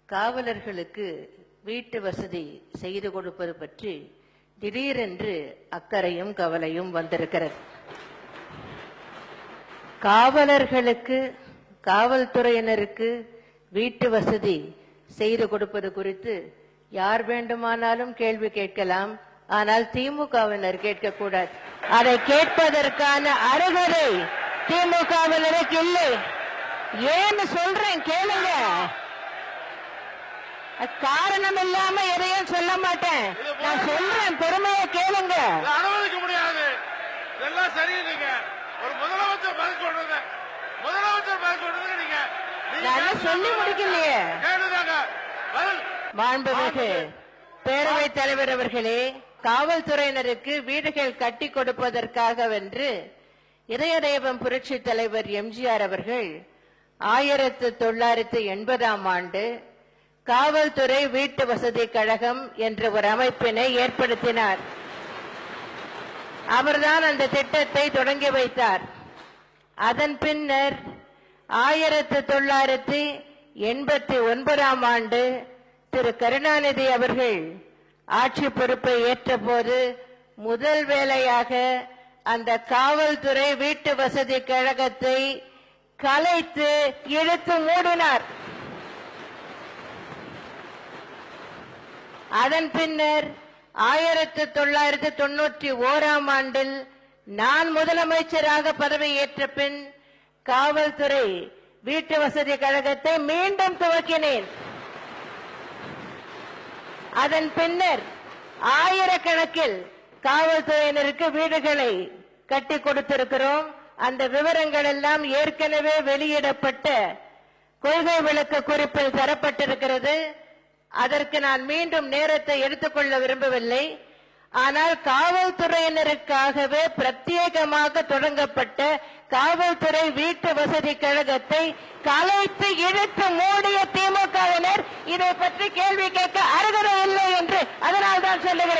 காவலர்களுக்கு வீட்டு வசதி செய்து கொடுப்பது பற்றி திடீரென்று அக்கறையும் கவலையும் வந்திருக்கிறது. காவலர்களுக்கு காவல்துறையினருக்கு வீட்டு வசதி செய்து கொடுப்பது குறித்து யார் வேண்டுமானாலும் கேள்வி கேட்கலாம். ஆனால் திமுகவினர் கேட்கக்கூடாது. அதை கேட்பதற்கான அருகதை திமுகவினருக்கு இல்லை. ஏன்னு சொல்றேன் கேளுங்க. காரணம் இல்லாம எதையும் சொல்ல மாட்டேன். நான் சொல்றேன், பொறுமையை கேளுங்க. அனுமதிக்க முடியாது. இதெல்லாம் சரியில்லைங்க. ஒரு முதலமைச்சர் பதில் சொல்றது நீங்க நான் சொல்லி முடிக்கலையே. மாண்புமிகு பேரவைத் தலைவர் அவர்களே, காவல்துறையினருக்கு வீடுகள் கட்டி கொடுப்பதற்காகவென்று இதயதேவம் புரட்சி தலைவர் எம்ஜிஆர் அவர்கள் 1980ஆம் ஆண்டு காவல்துறை வீட்டு வசதி கழகம் என்ற ஒரு அமைப்பினை ஏற்படுத்தினார். அவர்தான் அந்த திட்டத்தை தொடங்கி வைத்தார். அதன் பின்னர் 1989ஆம் ஆண்டு திரு கருணாநிதி அவர்கள் ஆட்சி பொறுப்பை ஏற்ற போது முதல் வேலையாக அந்த காவல்துறை வீட்டு வசதி கழகத்தை கலைத்து இழுத்து மூடினார். அதன் பின்னர் 1991ஆம் ஆண்டில் நான் முதலமைச்சராக பதவியேற்ற பின் காவல்துறை வீட்டு வசதி கழகத்தை மீண்டும் துவக்கினேன். அதன் பின்னர் ஆயிரக்கணக்கில் காவல்துறையினருக்கு வீடுகளை கட்டி கொடுத்திருக்கிறோம். அந்த விவரங்கள் எல்லாம் ஏற்கனவே வெளியிடப்பட்ட கொள்கை விளக்க குறிப்பில் தரப்பட்டிருக்கிறது. அதற்கு நான் மீண்டும் நேரத்தை எடுத்துக்கொள்ள விரும்பவில்லை. ஆனால் காவல்துறையினருக்காகவே பிரத்யேகமாக தொடங்கப்பட்ட காவல்துறை வீட்டு வசதி கழகத்தை கலைத்து இழுத்து மூடிய திமுகவினர் இதை பற்றி கேள்வி கேட்க அருகதை இல்லை என்று அதனால் தான் சொல்லுகிறேன்.